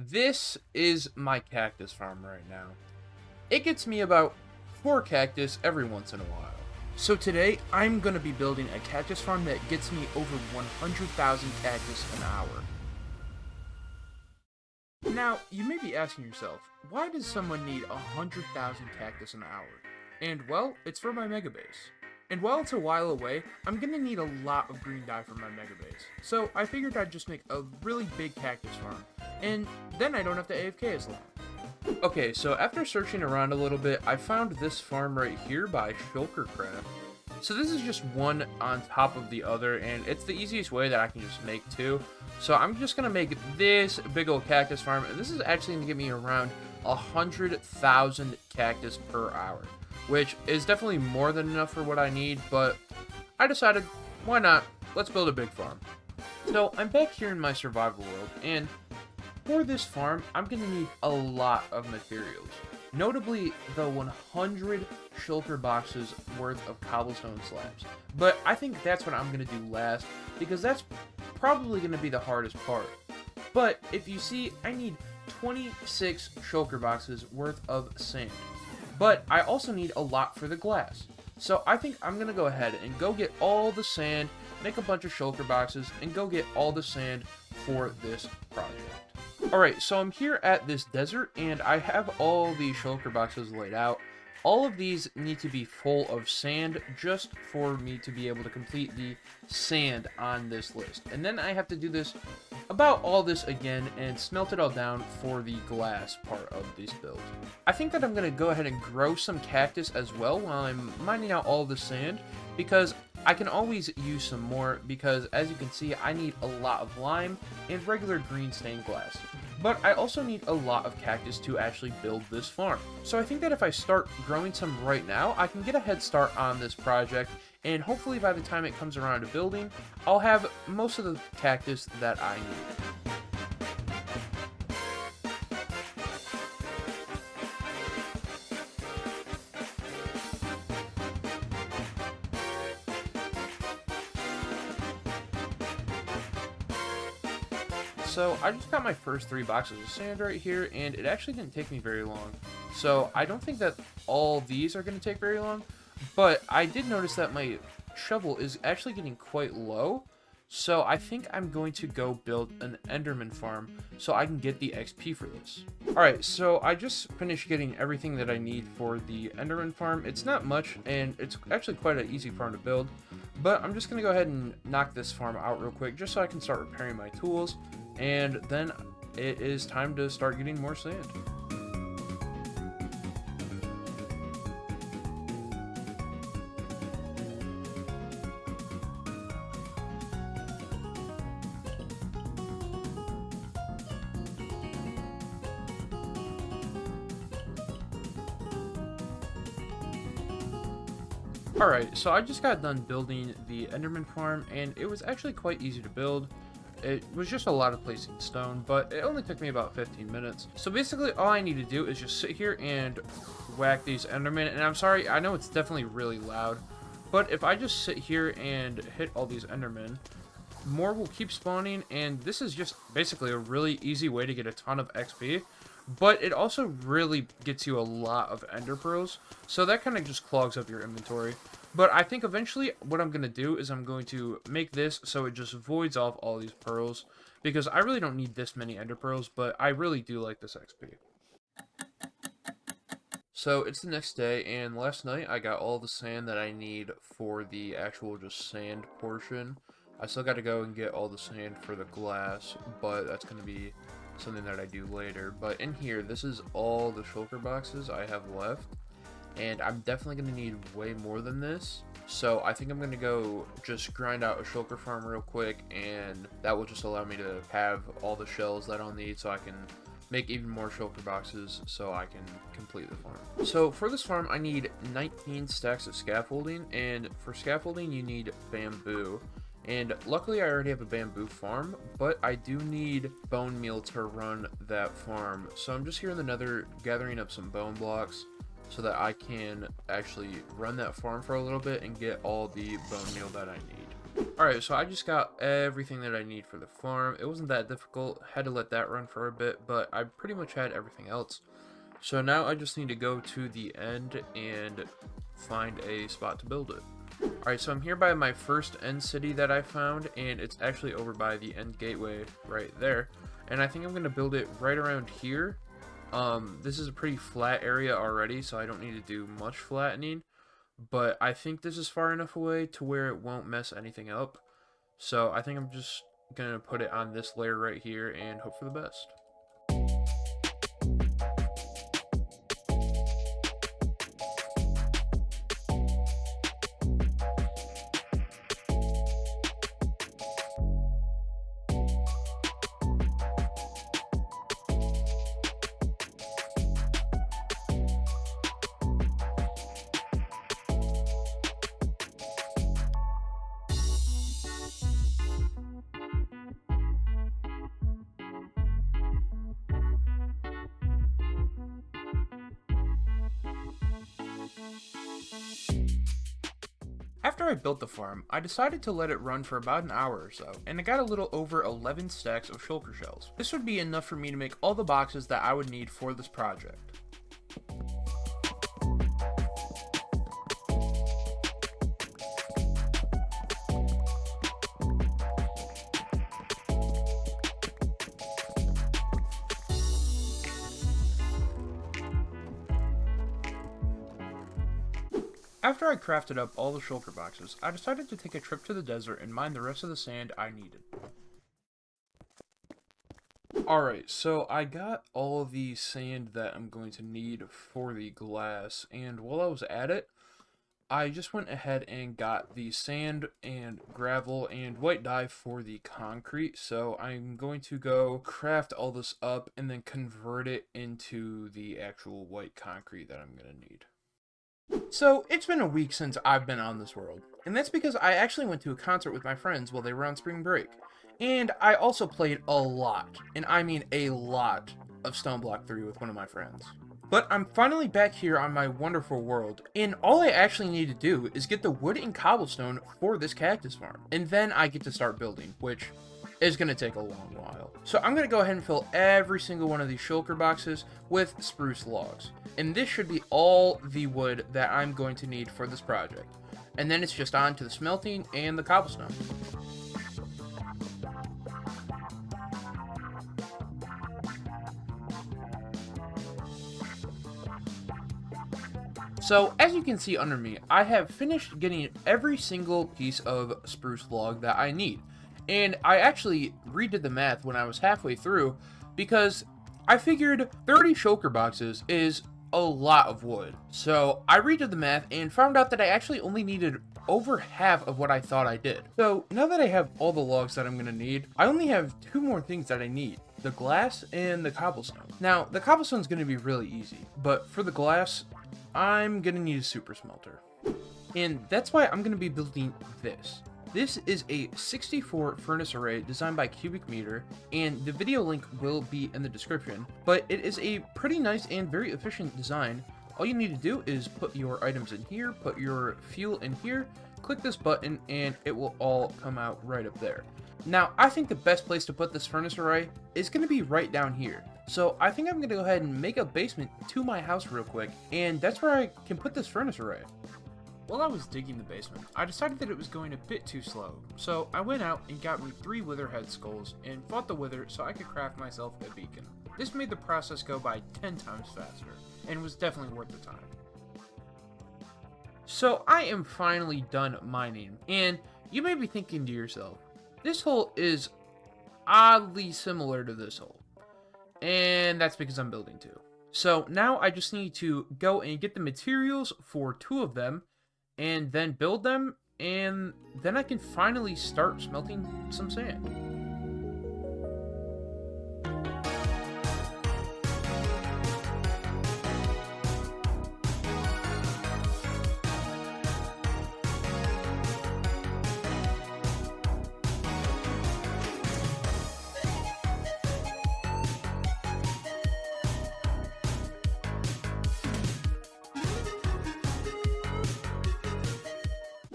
This is my cactus farm right now. It gets me about 4 cactus every once in a while. So today, I'm going to be building a cactus farm that gets me over 100,000 cactus an hour. Now, you may be asking yourself, why does someone need 100,000 cactus an hour? And well, it's for my mega base. And while it's a while away, I'm going to need a lot of green dye for my mega base. So I figured I'd just make a really big cactus farm, and then I don't have to AFK as long. Okay, so after searching around a little bit, I found this farm right here by Shulkercraft. So this is just one on top of the other, and it's the easiest way that I can just make two. So I'm just going to make this big old cactus farm, and this is actually going to give me around 100,000 cactus per hour, which is definitely more than enough for what I need, but I decided, why not? Let's build a big farm. So I'm back here in my survival world, and for this farm, I'm going to need a lot of materials. Notably, the 100 shulker boxes worth of cobblestone slabs. But I think that's what I'm going to do last, because that's probably going to be the hardest part. But if you see, I need 26 shulker boxes worth of sand. But I also need a lot for the glass. So I think I'm going to go ahead and go get all the sand, make a bunch of shulker boxes, and go get all the sand for this project. Alright, so I'm here at this desert, and I have all the shulker boxes laid out. All of these need to be full of sand just for me to be able to complete the sand on this list. And then I have to do this, about all this again, and smelt it all down for the glass part of this build. I think that I'm going to go ahead and grow some cactus as well while I'm mining out all the sand, because I can always use some more, because as you can see, I need a lot of lime and regular green stained glass. But I also need a lot of cactus to actually build this farm. So I think that if I start growing some right now, I can get a head start on this project, and hopefully by the time it comes around to building, I'll have most of the cactus that I need. So I just got my first 3 boxes of sand right here, and it actually didn't take me very long. So I don't think that all these are going to take very long, but I did notice that my shovel is actually getting quite low. So I think I'm going to go build an Enderman farm so I can get the XP for this. Alright, so I just finished getting everything that I need for the Enderman farm. It's not much, and it's actually quite an easy farm to build. But I'm just going to go ahead and knock this farm out real quick just so I can start repairing my tools. And then it is time to start getting more sand. Alright, so I just got done building the Enderman farm, and it was actually quite easy to build. It was just a lot of placing stone, but it only took me about 15 minutes. So basically all I need to do is just sit here and whack these Endermen. And I'm sorry, I know it's definitely really loud, but if I just sit here and hit all these Endermen, more will keep spawning, and this is just basically a really easy way to get a ton of XP. But it also really gets you a lot of ender pearls, so that kind of just clogs up your inventory. But I think eventually what I'm going to do is I'm going to make this so it just voids off all these pearls, because I really don't need this many ender pearls, but I really do like this XP. So it's the next day, and last night I got all the sand that I need for the actual just sand portion. I still got to go and get all the sand for the glass, but that's going to be something that I do later. But in here, this is all the shulker boxes I have left, and I'm definitely going to need way more than this. So I think I'm going to go just grind out a shulker farm real quick, and that will just allow me to have all the shells that I'll need so I can make even more shulker boxes so I can complete the farm. So for this farm, I need 19 stacks of scaffolding, and for scaffolding you need bamboo. And luckily I already have a bamboo farm, but I do need bone meal to run that farm. So I'm just here in the nether gathering up some bone blocks so that I can actually run that farm for a little bit and get all the bone meal that I need. Alright, so I just got everything that I need for the farm. It wasn't that difficult. Had to let that run for a bit, but I pretty much had everything else. So now I just need to go to the end and find a spot to build it. Alright, so I'm here by my first end city that I found, and it's actually over by the end gateway right there. And I think I'm going to build it right around here. This is a pretty flat area already, so I don't need to do much flattening. But I think this is far enough away to where it won't mess anything up. So I think I'm just going to put it on this layer right here and hope for the best. After I built the farm, I decided to let it run for about an hour or so, and I got a little over 11 stacks of shulker shells. This would be enough for me to make all the boxes that I would need for this project. After I crafted up all the shulker boxes, I decided to take a trip to the desert and mine the rest of the sand I needed. Alright, so I got all of the sand that I'm going to need for the glass, and while I was at it, I just went ahead and got the sand and gravel and white dye for the concrete, so I'm going to go craft all this up and then convert it into the actual white concrete that I'm going to need. So, it's been a week since I've been on this world, and that's because I actually went to a concert with my friends while they were on spring break. And I also played a lot, and I mean a lot, of Stone Block 3 with one of my friends. But I'm finally back here on my wonderful world, and all I actually need to do is get the wood and cobblestone for this cactus farm. And then I get to start building, which is going to take a long while. So I'm going to go ahead and fill every single one of these shulker boxes with spruce logs. And this should be all the wood that I'm going to need for this project. And then it's just on to the smelting and the cobblestone. So, as you can see under me, I have finished getting every single piece of spruce log that I need. And I actually redid the math when I was halfway through, because I figured 30 shulker boxes is a lot of wood. So, I redid the math and found out that I actually only needed over half of what I thought I did. So, now that I have all the logs that I'm going to need, I only have two more things that I need. The glass and the cobblestone. Now, the cobblestone is going to be really easy, but for the glass, I'm going to need a super smelter. And that's why I'm going to be building this. This is a 64 furnace array designed by Cubic Meter, and the video link will be in the description, but it is a pretty nice and very efficient design. All you need to do is put your items in here, put your fuel in here, click this button, and it will all come out right up there. Now, I think the best place to put this furnace array is going to be right down here. So I think I'm going to go ahead and make a basement to my house real quick, and that's where I can put this furnace array. While I was digging the basement, I decided that it was going a bit too slow, so I went out and got me 3 witherhead skulls and fought the wither so I could craft myself a beacon. This made the process go by 10 times faster, and was definitely worth the time. So I am finally done mining, and you may be thinking to yourself, this hole is oddly similar to this hole. And that's because I'm building 2. So now I just need to go and get the materials for 2 of them, and then build them, and then I can finally start smelting some sand.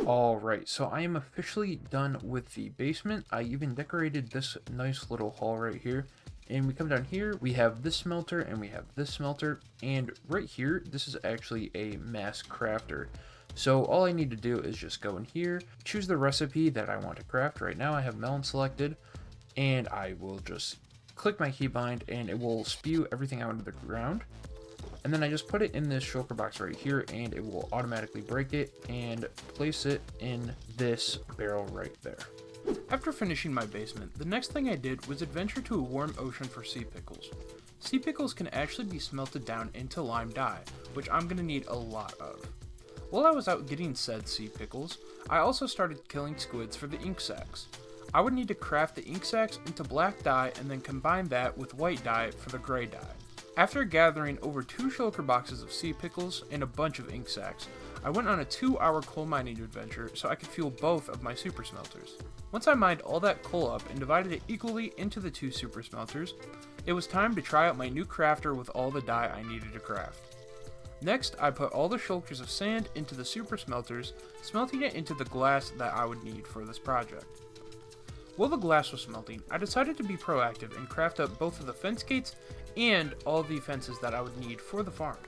Alright, so I am officially done with the basement. I even decorated this nice little hall right here. And we come down here, we have this smelter, and we have this smelter. And right here, this is actually a mass crafter. So all I need to do is just go in here, choose the recipe that I want to craft. Right now I have melon selected, and I will just click my keybind, and it will spew everything out into the ground. And then I just put it in this shulker box right here, and it will automatically break it and place it in this barrel right there. After finishing my basement, the next thing I did was adventure to a warm ocean for sea pickles. Sea pickles can actually be smelted down into lime dye, which I'm going to need a lot of. While I was out getting said sea pickles, I also started killing squids for the ink sacs. I would need to craft the ink sacs into black dye and then combine that with white dye for the gray dye. After gathering over 2 shulker boxes of sea pickles and a bunch of ink sacs, I went on a 2-hour coal mining adventure so I could fuel both of my super smelters. Once I mined all that coal up and divided it equally into the 2 super smelters, it was time to try out my new crafter with all the dye I needed to craft. Next, I put all the shulkers of sand into the super smelters, smelting it into the glass that I would need for this project. While the glass was smelting, I decided to be proactive and craft up both of the fence gates and all the fences that I would need for the farm.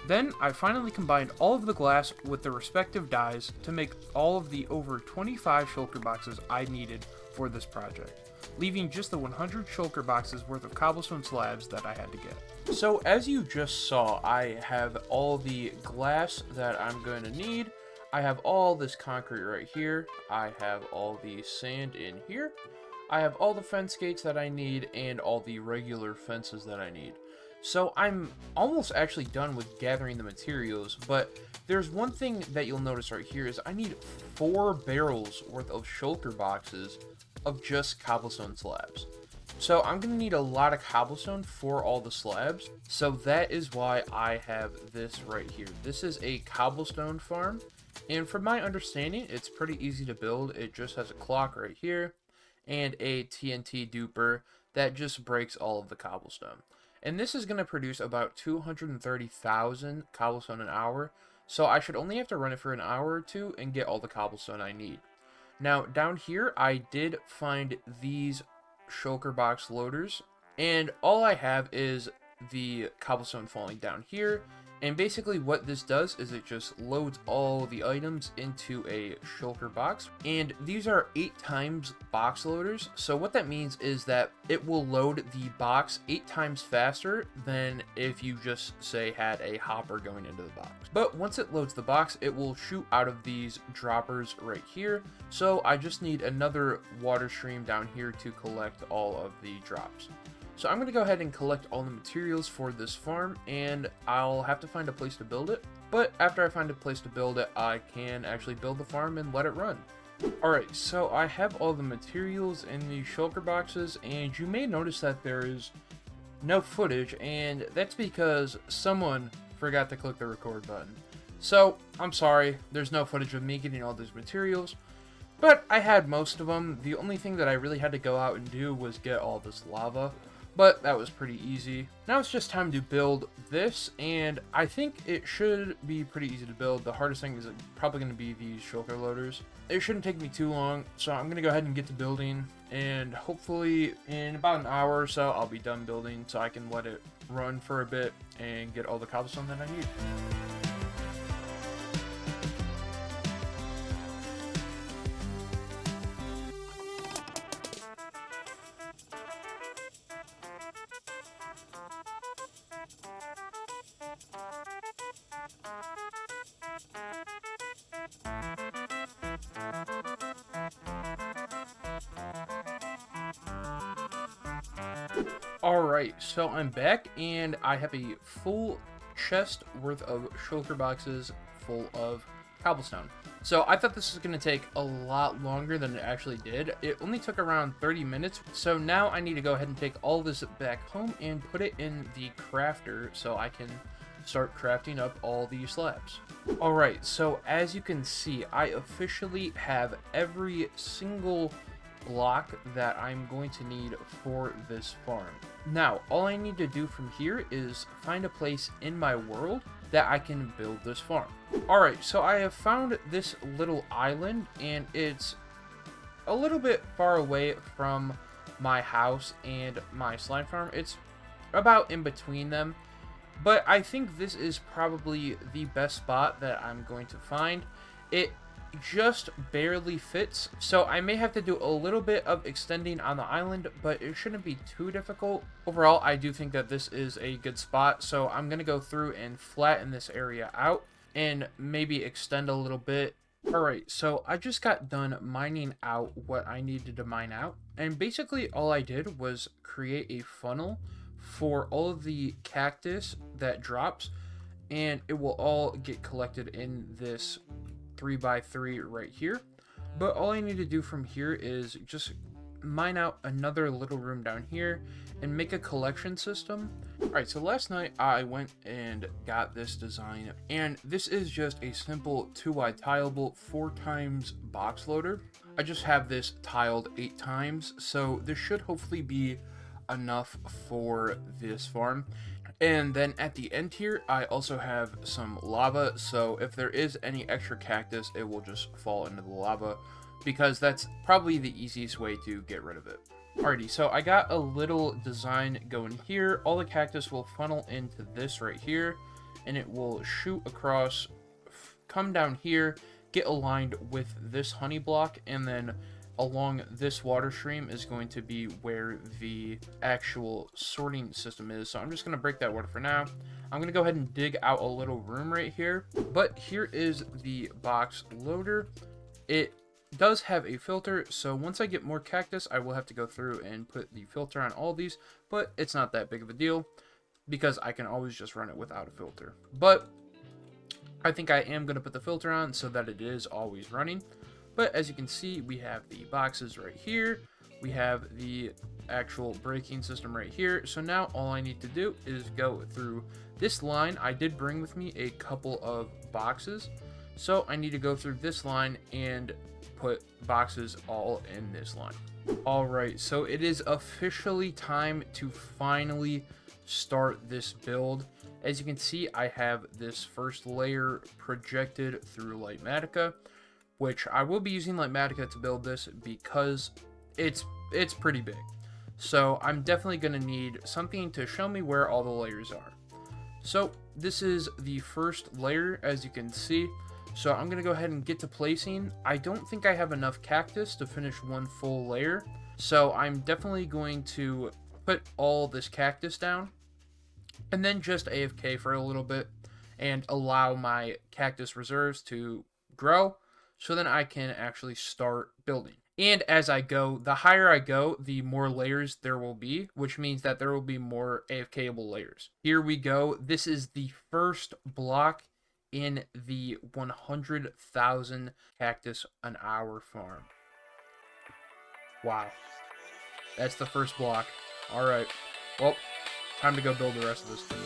Then, I finally combined all of the glass with the respective dyes to make all of the over 25 shulker boxes I needed for this project, leaving just the 100 shulker boxes worth of cobblestone slabs that I had to get. So as you just saw, I have all the glass that I'm going to need. I have all this concrete right here. I have all the sand in here. I have all the fence gates that I need and all the regular fences that I need. So I'm almost actually done with gathering the materials, but there's one thing that you'll notice right here is I need 4 barrels worth of shulker boxes of just cobblestone slabs. So I'm going to need a lot of cobblestone for all the slabs. So that is why I have this right here. This is a cobblestone farm. And from my understanding, it's pretty easy to build. It just has a clock right here and a TNT duper that just breaks all of the cobblestone. And this is going to produce about 230,000 cobblestone an hour. So I should only have to run it for an hour or 2 and get all the cobblestone I need. Now down here, I did find these shulker box loaders. And all I have is the cobblestone falling down here. And basically what this does is it just loads all the items into a shulker box. And these are 8 times box loaders. So what that means is that it will load the box 8 times faster than if you just, say, had a hopper going into the box. But once it loads the box, it will shoot out of these droppers right here. So I just need another water stream down here to collect all of the drops. So I'm going to go ahead and collect all the materials for this farm, and I'll have to find a place to build it. But after I find a place to build it, I can actually build the farm and let it run. Alright, so I have all the materials in the shulker boxes, and you may notice that there is no footage, and that's because someone forgot to click the record button. So, I'm sorry, there's no footage of me getting all these materials, but I had most of them. The only thing that I really had to go out and do was get all this lava. But that was pretty easy. Now it's just time to build this, and I think it should be pretty easy to build. The hardest thing is probably going to be these shulker loaders. It shouldn't take me too long, so I'm going to go ahead and get to building, and hopefully in about an hour or so I'll be done building so I can let it run for a bit and get all the cobblestone that I need. Alright, so I'm back, and I have a full chest worth of shulker boxes full of cobblestone. So I thought this was going to take a lot longer than it actually did. It only took around 30 minutes, so now I need to go ahead and take all this back home and put it in the crafter so I can start crafting up all these slabs. Alright, so as you can see, I officially have every single block that I'm going to need for this farm. Now, all I need to do from here is find a place in my world that I can build this farm. Alright, so I have found this little island, and it's a little bit far away from my house and my slime farm. It's about in between them, but I think this is probably the best spot that I'm going to find. It just barely fits, so I may have to do a little bit of extending on the island, but it shouldn't be too difficult. Overall, I do think that this is a good spot, so I'm going to go through and flatten this area out and maybe extend a little bit. Alright, so I just got done mining out what I needed to mine out, and basically all I did was create a funnel for all of the cactus that drops, and it will all get collected in this 3x3 right here. But all I need to do from here is just mine out another little room down here and make a collection system. Alright, so last night I went and got this design, and this is just a simple 2x tileable 4x box loader. I just have this tiled 8 times, so this should hopefully be enough for this farm. And then at the end here, I also have some lava, so if there is any extra cactus, it will just fall into the lava, because that's probably the easiest way to get rid of it. Alrighty, so I got a little design going here. All the cactus will funnel into this right here, and it will shoot across, come down here, get aligned with this honey block, and then along this water stream is going to be where the actual sorting system is. So I'm just going to break that water for now. I'm going to go ahead and dig out a little room right here. But here is the box loader. It does have a filter, so once I get more cactus, I will have to go through and put the filter on all these, but it's not that big of a deal because I can always just run it without a filter. But I think I am going to put the filter on so that it is always running. But as you can see, we have the boxes right here. We have the actual braking system right here. So now all I need to do is go through this line. I did bring with me a couple of boxes, so I need to go through this line and put boxes all in this line. Alright, so it is officially time to finally start this build. As you can see, I have this first layer projected through Lightmatica, which I will be using Lightmatica to build this because it's pretty big. So I'm definitely going to need something to show me where all the layers are. So this is the first layer, as you can see. So I'm going to go ahead and get to placing. I don't think I have enough cactus to finish one full layer, so I'm definitely going to put all this cactus down and then just AFK for a little bit and allow my cactus reserves to grow, so then I can actually start building. And as I go, the higher I go, the more layers there will be, which means that there will be more AFKable layers. Here we go. This is the first block in the 100,000 cactus an hour farm. Wow. That's the first block. Alright. Well, time to go build the rest of this thing.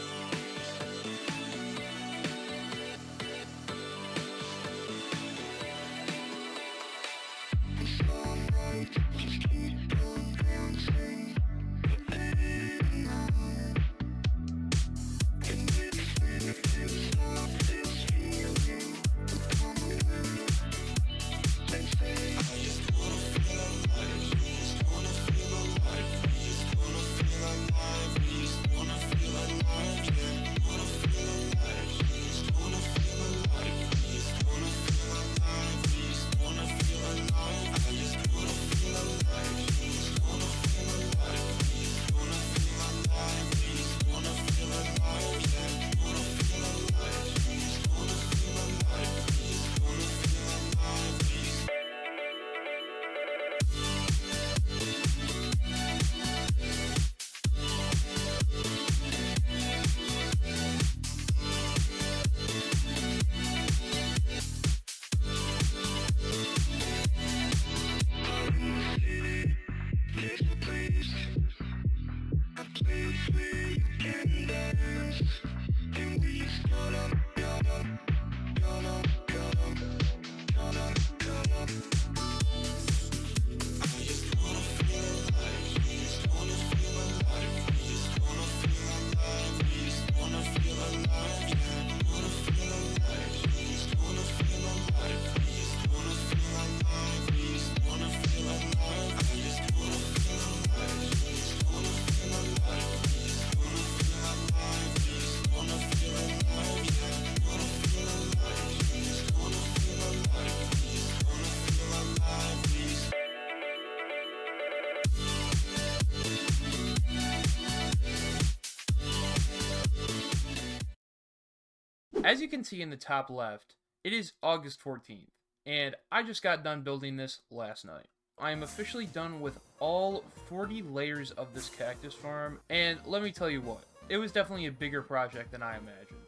As you can see in the top left, it is August 14th, and I just got done building this last night. I am officially done with all 40 layers of this cactus farm, and let me tell you what, it was definitely a bigger project than I imagined.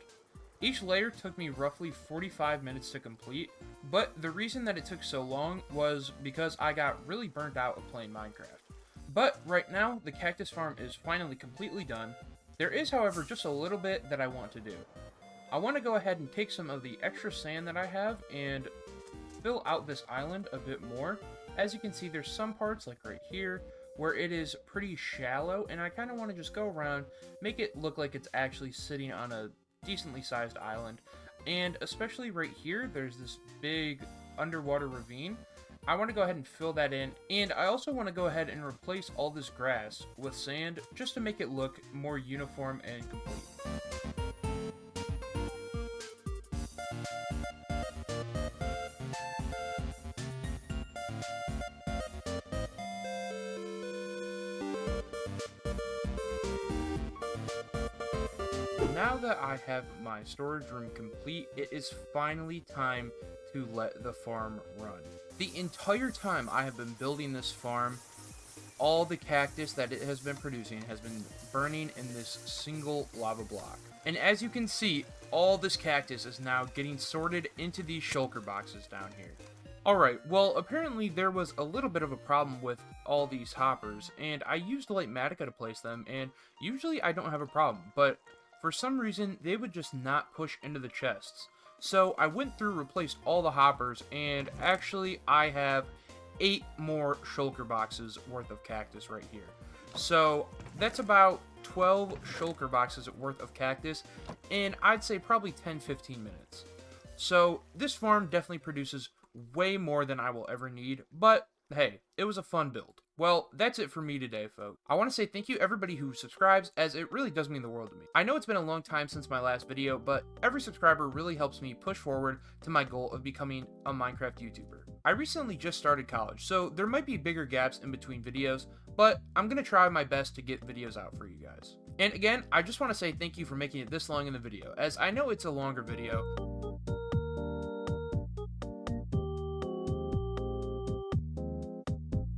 Each layer took me roughly 45 minutes to complete, but the reason that it took so long was because I got really burnt out of playing Minecraft. But right now, the cactus farm is finally completely done. There is, however, just a little bit that I want to do. I want to go ahead and take some of the extra sand that I have and fill out this island a bit more. As you can see, there's some parts, like right here, where it is pretty shallow, and I kind of want to just go around, make it look like it's actually sitting on a decently sized island. And especially right here, there's this big underwater ravine. I want to go ahead and fill that in, and I also want to go ahead and replace all this grass with sand just to make it look more uniform and complete. Now that I have my storage room complete, it is finally time to let the farm run. The entire time I have been building this farm, all the cactus that it has been producing has been burning in this single lava block. And as you can see, all this cactus is now getting sorted into these shulker boxes down here. Alright, well, apparently there was a little bit of a problem with all these hoppers, and I used Lightmatica to place them, and usually I don't have a problem, but for some reason, they would just not push into the chests. So I went through, replaced all the hoppers, and actually I have 8 more shulker boxes worth of cactus right here. So that's about 12 shulker boxes worth of cactus, and I'd say probably 10-15 minutes. So this farm definitely produces way more than I will ever need, but hey, it was a fun build. Well, that's it for me today, folks. I want to say thank you everybody who subscribes, as it really does mean the world to me. I know it's been a long time since my last video, but every subscriber really helps me push forward to my goal of becoming a Minecraft YouTuber. I recently just started college, so there might be bigger gaps in between videos, but I'm going to try my best to get videos out for you guys. And again, I just want to say thank you for making it this long in the video, as I know it's a longer video,